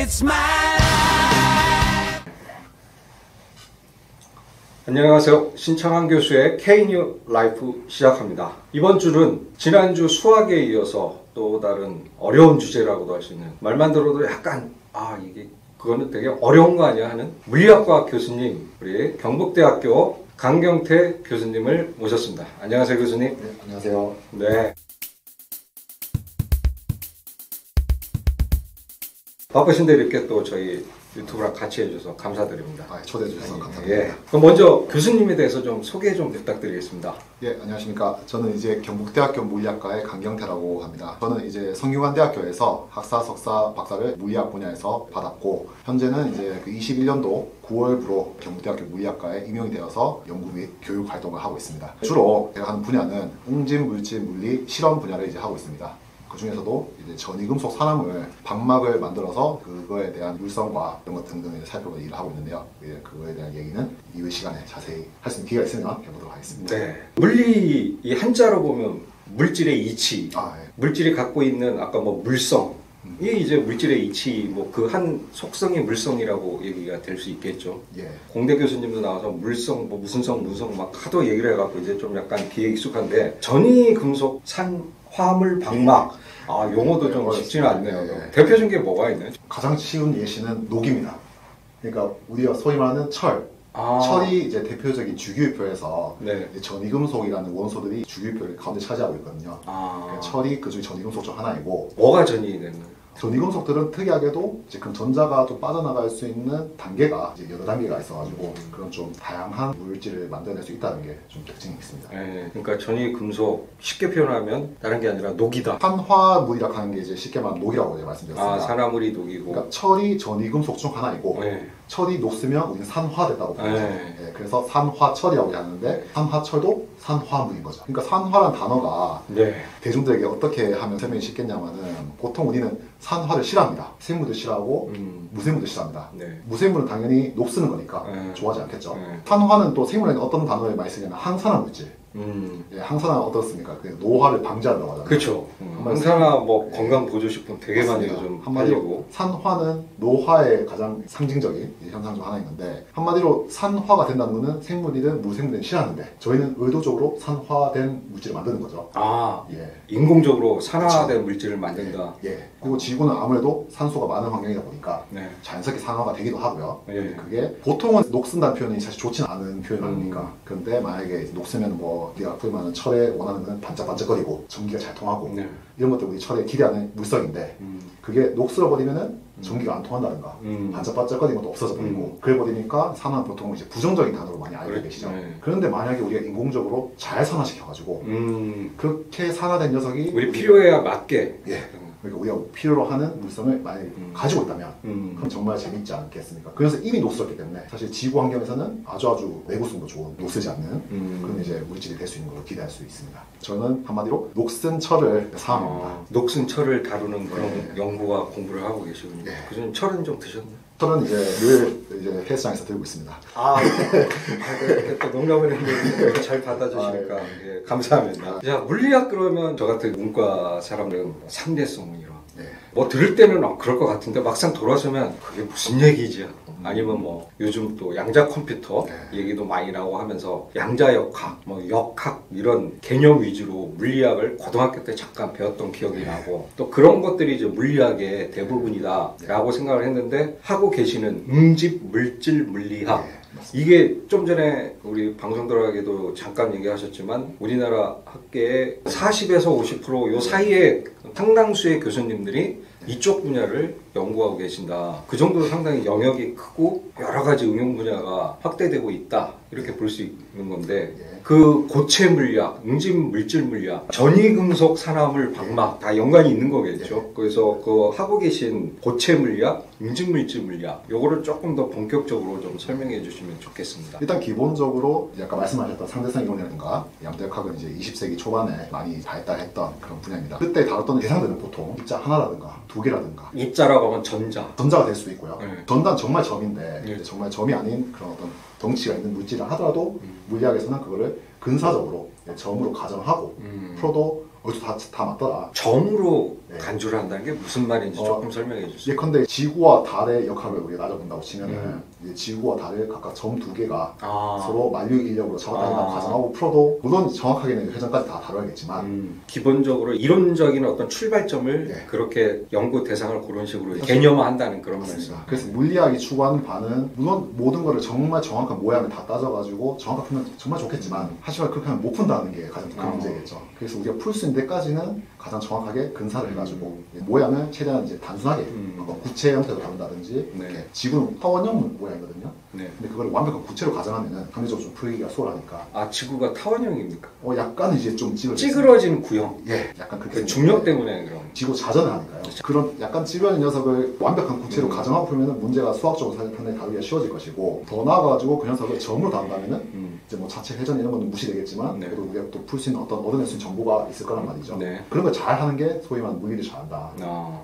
It's my life. 안녕하세요. 신창환 교수의 K-New 라이프 시작합니다. 이번 주는 지난주 수학에 이어서 또 다른 어려운 주제라고도 할 수 있는, 말만 들어도 약간 이게 그거는 되게 어려운 거 아니야 하는 물리학과 교수님, 우리 경북대학교 강경태 교수님을 모셨습니다. 안녕하세요, 교수님. 네, 안녕하세요. 네. 바쁘신데 이렇게 또 저희 유튜브랑 같이 해주셔서 감사드립니다. 초대해 주셔서 감사합니다. 예. 그럼 먼저 교수님에 대해서 좀 소개 좀 부탁드리겠습니다. 예, 안녕하십니까. 저는 이제 경북대학교 물리학과의 강경태라고 합니다. 저는 이제 성균관대학교에서 학사, 석사, 박사를 물리학 분야에서 받았고, 현재는 이제 그 21년도 9월부로 경북대학교 물리학과에 임용이 되어서 연구 및 교육 활동을 하고 있습니다. 주로 제가 하는 분야는 응집 물질 물리 실험 분야를 이제 하고 있습니다. 그 중에서도 이제 전이금속 산화물 방막을 만들어서 그거에 대한 물성과 이런 것 등등을 살펴보는 일을 하고 있는데요. 그거에 대한 얘기는 이후 시간에 자세히 할 수 있는 기회가 있으면 해보도록 하겠습니다. 네. 물리 이 한자로 보면 물질의 이치, 예. 물질이 갖고 있는 아까 뭐 물성, 이게 이제 물질의 이치, 뭐 그 한 속성이 물성이라고 얘기가 될 수 있겠죠. 예. 공대 교수님도 나와서 물성, 뭐 무슨 성, 문성 막 하도 얘기를 해갖고 이제 좀 약간 귀에 익숙한데, 전이금속 화물 방막, 용어도 좀 쉽지는 않네요. 예. 대표적인 게 뭐가 있나요? 가장 쉬운 예시는 녹입니다. 그러니까 우리가 소위 말하는 철, 철이 이제 대표적인 주기율표에서 네. 전이금속이라는 원소들이 주기율표를 가운데 차지하고 있거든요. 그러니까 철이 그중에 전이금속 중 하나이고, 뭐가 전이 되는 거예요? 전이금속들은 특이하게도 이제 그럼 전자가 좀 빠져나갈 수 있는 단계가 이제 여러 단계가 있어가지고 그런 좀 다양한 물질을 만들어낼 수 있다는 게 좀 특징이 있습니다. 네, 그러니까 전이금속 쉽게 표현하면 다른 게 아니라 녹이다. 산화물이라고 하는 게 이제 쉽게 말하면 녹이라고 이제 말씀드렸습니다. 산화물이 녹이고. 그러니까 철이 전이금속 중 하나이고, 네. 철이 녹으면 우리는 산화됐다고 보죠. 네. 예, 그래서 산화철이라고 하는데 산화철도 산화물인 거죠. 그러니까 산화라는 단어가 네. 대중들에게 어떻게 하면 설명이 쉽겠냐면은, 보통 우리는 산화를 싫어합니다. 생물도 싫어하고 무생물도 싫어합니다. 네. 무생물은 당연히 녹쓰는 거니까 네. 좋아하지 않겠죠. 네. 산화는 또 생물에는 어떤 단어를 많이 쓰냐면 항산화 물질. 예, 항산화는 어떻습니까? 그 노화를 방지한다고 하잖아요. 그렇죠. 항산화 뭐 네. 건강 보조식품 되게 많이 맞습니다. 좀 한마디로 팔리고. 산화는 노화의 가장 상징적인 현상 중 하나 있는데, 한마디로 산화가 된다는 것은 생물이든 무생물이든 싫어하는데, 저희는 의도적으로 산화된 물질을 만드는 거죠. 예. 인공적으로 산화된 그렇죠. 물질을 만든다. 예. 그리고 지구는 아무래도 산소가 많은 환경이다 보니까 네. 자연스럽게 산화가 되기도 하고요. 예. 그게 보통은 녹슨다는 표현이 사실 좋지는 않은 표현 아닙니까? 그런데 만약에 녹으면 뭐 우리가 앞으로 말하는 철에 원하는 건 반짝반짝거리고 전기가 잘 통하고, 네. 이런 것들 우리 철에 기대하는 물성인데, 그게 녹슬어버리면은 전기가 안 통한다든가 반짝반짝거리는 것도 없어져 버리고, 그래 버리니까 산화는 보통 이제 부정적인 단어로 많이 알고 계시죠. 네. 그런데 만약에 우리가 인공적으로 잘 산화시켜가지고 그렇게 산화된 녀석이 우리 필요에 맞게. 예. 그러니까 우리가 필요로 하는 물성을 많이 가지고 있다면 그럼 정말 재밌지 않겠습니까? 그래서 이미 녹슬었기 때문에 사실 지구 환경에서는 아주 내구성도 좋은, 녹슬지 않는 그런 이제 물질이 될 수 있는 걸로 기대할 수 있습니다. 저는 한마디로 녹슨 철을 사용합니다. 녹슨 철을 다루는 그런 네. 연구와 공부를 하고 계시군요. 네. 그중 철은 좀 드셨나요? 철은 이제 늘 이제 헬스장에서 들고 있습니다. 이렇게 또 농담을 했는데 잘 받아주시니까 예, 감사합니다. 자, 물리학 그러면 저 같은 문과 사람들은 뭐 상대성 이런 뭐 들을 때는 그럴 것 같은데, 막상 돌아서면 그게 무슨 얘기지? 아니면 뭐 요즘 또 양자 컴퓨터 얘기도 많이 나오고 하면서 양자역학, 뭐 역학 이런 개념 위주로 물리학을 고등학교 때 잠깐 배웠던 기억이 나고, 또 그런 것들이 이제 물리학의 대부분이다라고 생각을 했는데, 하고 계시는 응집 물질 물리학, 이게 좀 전에 우리 방송 들어가기도 잠깐 얘기하셨지만 우리나라 학계의 40에서 50% 요 사이에 상당수의 교수님들이 이쪽 분야를 연구하고 계신다. 그 정도로 상당히 영역이 크고 여러 가지 응용 분야가 확대되고 있다, 이렇게 볼 수 있는 건데, 그 고체 물리학, 응집 물질 물리학, 전이금속 산화물 방막 다 연관이 있는 거겠죠. 그래서 그 하고 계신 고체 물리학, 응집 물질 물리학, 요거를 조금 더 본격적으로 좀 설명해 주시면 좋겠습니다. 일단 기본적으로 아까 말씀하셨던 상대성 이론이라든가 양자역학은 이제 20세기 초반에 많이 발달했던 그런 분야입니다. 그때 다뤘던 대상들은 보통 입자 하나라든가 두 개라든가, 입자라고 하면 전자가 될 수도 있고요. 네. 전자는 정말 점인데 정말 점이 아닌 그런 어떤 덩치가 있는 물질을 하더라도 물리학에서는 그거를 근사적으로 점으로 가정하고 풀어도 어디서 다 맞더라. 점으로 네. 간주를 한다는 게 무슨 말인지 조금 설명해 주세요. 예컨대 지구와 달의 역학을 우리가 따져본다고 치면은 이제 지구와 달을 각각 점 두 개가 서로 만류 인력으로 잡아다니다고 가정하고 풀어도 물론 정확하게는 회전까지 다 다뤄야겠지만 기본적으로 이론적인 어떤 출발점을 네. 그렇게 연구 대상을 그런 식으로 개념화한다는 그런 말씀. 그래서 물리학이 추구하는 바는 물론 모든 거를 정말 정확한 모양을 다 따져가지고 정확하게 풀면 정말 좋겠지만 하지만 그렇게 하면 못 푼다는 게 가장 큰 문제겠죠. 그래서 우리가 풀 수 있는 데까지는 가장 정확하게 근사를 해가지고 모양을 최대한 이제 단순하게 구체 형태로 다룬다든지 네. 이렇게 지구는 타원형 모양이거든요. 네. 근데 그걸 완벽한 구체로 가정하면은 상대적으로 좀 풀기가 수월하니까. 아, 지구가 타원형입니까? 약간 이제 좀 찌그러진 구형. 예, 약간 그렇게 그 중력 때문에 그럼. 지구 자전을 하니까요. 그런 약간 찌그러진 녀석을 완벽한 구체로 가정하고 풀면은 문제가 수학적으로 상당히 다루기가 쉬워질 것이고 더 나아가지고 그 녀석을 점으로 다룬다면은 이제 뭐 자체 회전 이런 건 무시되겠지만 네. 그래도 우리가 또 풀 수 있는 어떤 얻어낼 수 있는 정보가 있을 거란 말이죠. 네. 그런 걸 잘하는 게 소위 말하는 물리를 잘한다.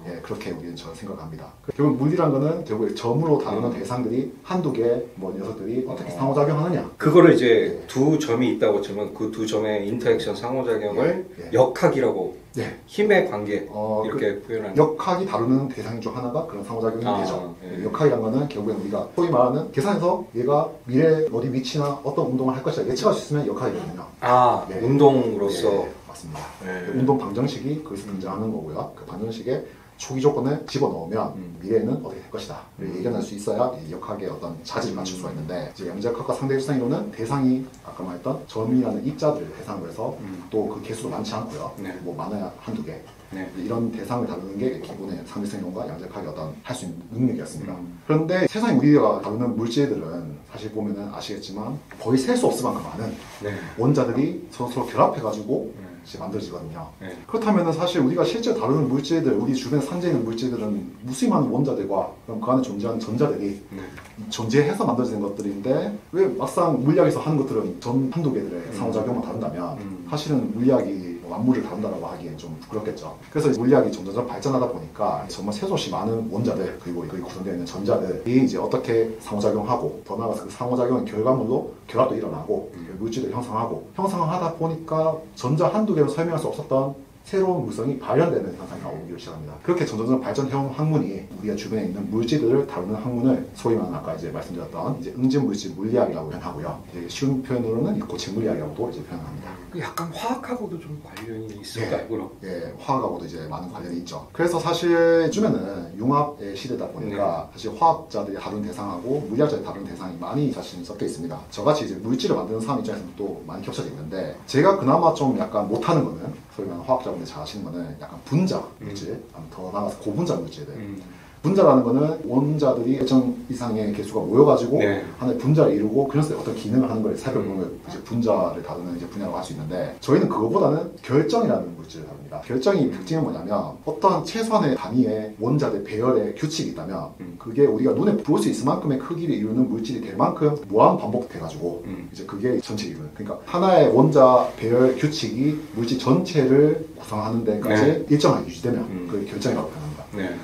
예, 그렇게 우리는 저는 생각합니다. 결국 물리란 거는 결국 점으로 다루는 대상들이 한두 개 뭐 녀석들이 어떻게 상호작용하느냐. 그거를 이제 두 점이 있다고 치면 그 두 점의 인터액션 상호작용을 역학이라고 힘의 관계 이렇게 표현하는. 역학이 다루는 대상 중 하나가 그런 상호작용이 되죠. 예. 역학이란 거는 결국엔 우리가 소위 말하는 계산해서 얘가 미래에 어디 위치나 어떤 운동을 할 것이다 예측할 수 있으면 역학이거든요. 네. 운동으로서. 맞습니다. 네. 운동 방정식이 거기서 등장하는 거고요. 그 방정식에 초기 조건을 집어넣으면 미래에는 어떻게 될 것이다 예견할 수 있어야 이 역학의 어떤 자질을 갖출 수가 있는데 이제 양자역학과 상대일상 이론은 대상이 아까 말했던 점이라는 입자들을 대상으로 해서 또 그 개수도 많지 않고요. 네. 뭐 많아야 한두 개. 네. 이런 대상을 다루는 게 기본의 상대성 이론과 양자역학의 어떤 할 수 있는 능력이었습니다. 그런데 세상에 우리가 다루는 물질들은 사실 보면은 아시겠지만 거의 셀 수 없을 만큼 많은 원자들이 서로 결합해가지고 이제 만들어지거든요. 그렇다면 사실 우리가 실제 다루는 물질들, 우리 주변에 산재에 있는 물질들은 무수히 많은 원자들과 그럼 그 안에 존재하는 전자들이 존재해서 만들어지는 것들인데 왜 막상 물리학에서 하는 것들은 점 한두 개들의 상호작용만 다룬다면 사실은 물리학이 만물을 다룬다라고 하기엔 좀 부끄럽겠죠. 그래서 물리학이 점점 발전하다 보니까 정말 셋없이 많은 원자들 그리고 거기 구성되어 있는 전자들이 이제 어떻게 상호작용하고 더 나아가서 그 상호작용의 결과물로 결합도 일어나고 물질을 형성하고 형성을 하다 보니까 전자 한두 개로 설명할 수 없었던 새로운 물성이 발현되는 현상이 나오기 시작합니다. 그렇게 점점 발전해온 학문이 우리가 주변에 있는 물질들을 다루는 학문을 소위 말하는 아까 이제 말씀드렸던 이제 응집물질 물리학이라고 표현하고요. 이제 쉬운 표현으로는 고체 물리학이라고도 이제 표현합니다. 약간 화학하고도 좀 관련이 있을까요? 그럼? 예, 화학하고도 이제 많은 관련이 있죠. 그래서 사실 요즘에는 융합의 시대다 보니까 사실 화학자들이 다룬 대상하고 물리학자들이 다룬 대상이 많이 사실 섞여 있습니다. 저같이 이제 물질을 만드는 사람 입장에서는 또 많이 겹쳐져 있는데 제가 그나마 좀 약간 못하는 거는 소위 말하는 화학자분들이 잘 아시는 거는 약간 분자 물질, 더 나아가서 고분자 물질들. 분자라는 거는 원자들이 일정 이상의 개수가 모여가지고 하나의 분자를 이루고 그래서 어떤 기능을 하는 걸 살펴보는 걸 이제 분자를 다루는 이제 분야라고 할 수 있는데 저희는 그거보다는 결정이라는 물질을 다룹니다. 결정의 특징은 뭐냐면 어떤 최소한의 단위의 원자들 배열의 규칙이 있다면 그게 우리가 눈에 볼 수 있을 만큼의 크기를 이루는 물질이 될 만큼 무한 반복돼가지고 이제 그게 전체를 이루는 그러니까 하나의 원자 배열 규칙이 물질 전체를 구성하는 데까지 일정하게 유지되면 그게 결정이라고 표현합니다.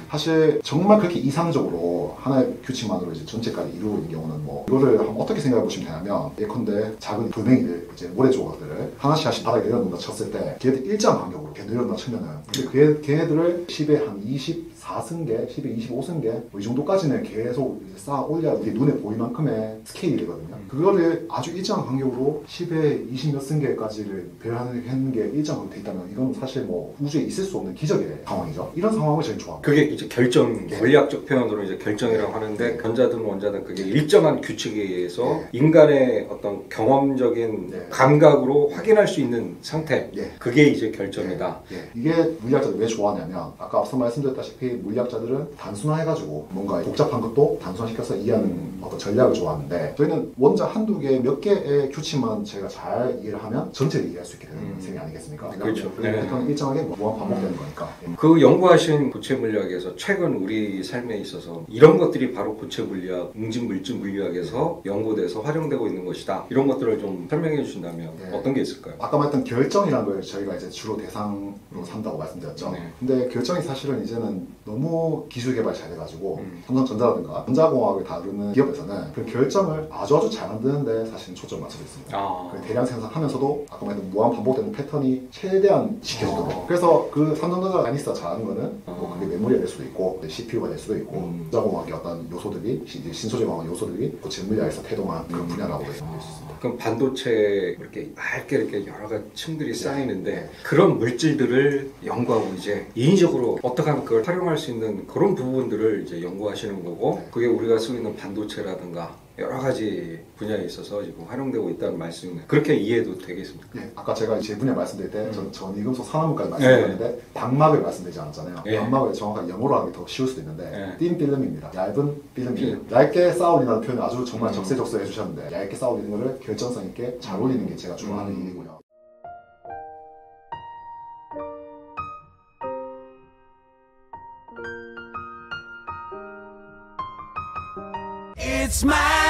사실 정말 그렇게 이상적으로 하나의 규칙만으로 이제 전체까지 이루어진 경우는 뭐 이거를 한번 어떻게 생각해 보시면 되냐면 예컨대 작은 돌멩이들 이제 모래 조각들을 하나씩 바닥에 내려놓는다 쳤을 때 걔네들 일정 간격으로 이렇게 내려놓는다 치면은 근데 걔네들을 10에 한 24승계, 10에 25승계 뭐 이 정도까지는 계속 쌓아 올려야 우리 눈에 보일 만큼의 스케일이 되거든요. 그거를 아주 일정한 간격으로 10에 20 몇 승계까지를 배열하는 게 일정으로 돼 있다면 이건 사실 뭐 우주에 있을 수 없는 기적의 상황이죠. 이런 상황을 저희 좋아합니다. 그게 이제 결정, 물리학적 표현으로 이제 결정이라고 하는데 전자든 원자든 그게 일정한 규칙에 의해서 인간의 어떤 경험적인 감각으로 확인할 수 있는 상태 그게 이제 결정이다. 이게 물리학자들이 왜 좋아하냐면 아까 앞서 말씀드렸다시피 물리학자들은 단순화해가지고 뭔가 복잡한 것도 단순화시켜서 이해하는 어떤 전략을 좋아하는데 저희는 원자 한두 개, 몇 개의 규칙만 제가 잘 이해를 하면 전체를 이해할 수 있게 되는 셈이 아니겠습니까? 그렇죠. 패턴이 일정하게 무한 반복되는 거니까. 그 연구하신 고체 물리학에서 최근 우리 삶에 있어서 이런 것들이 바로 고체 물리학, 응집물질 물리학에서 연구돼서 활용되고 있는 것이다. 이런 것들을 좀 설명해 주신다면 어떤 게 있을까요? 아까 말했던 결정이라는 걸 저희가 이제 주로 대상으로 삼다고 말씀드렸죠. 근데 결정이 사실은 이제는 너무 기술 개발 잘 돼가지고 삼성전자라든가 전자공학을 다루는 기업에서는 그 결정을 아주 잘 만드는데 사실은 초점을 맞춰져 있습니다. 그 대량 생산하면서도 아까 말했던 무한 반복되는 패턴이 최대한 지켜주도록. 그래서 그 삼성전자 라니스가 잘하는 거는 뭐 그게 메모리가 될 수도 있고 CPU가 될 수도 있고 전자공학의 어떤 요소들이 이제 신소재공학 요소들이 또 전물리학에서 태동한 그런 분야라고 볼 수 있습니다. 그럼 반도체 이렇게 얇게 이렇게 여러 가지 층들이 쌓이는데 그런 물질들을 연구하고 이제 인위적으로 어떻게 하면 그걸 활용할 수 있는 그런 부분들을 이제 연구하시는 거고 그게 우리가 쓰고 있는 반도체라든가 여러 가지 분야에 있어서 지금 활용되고 있다는 말씀이네요. 그렇게 이해도 되겠습니까? 네, 아까 제가 제 분야 말씀드릴 때 저는 전이금속 산업문까지 말씀드렸는데 방막을 말씀드리지 않았잖아요. 방막을 정확하게 영어로 하기 더 쉬울 수도 있는데 틴 필름입니다. 얇은 필름이에요. 얇게 쌓아 올린다는 표현을 아주 정말 적세적소해 주셨는데 얇게 쌓아 올리는 거를 결정성 있게 잘 올리는 게 제가 주로 하는 일이고요. It's my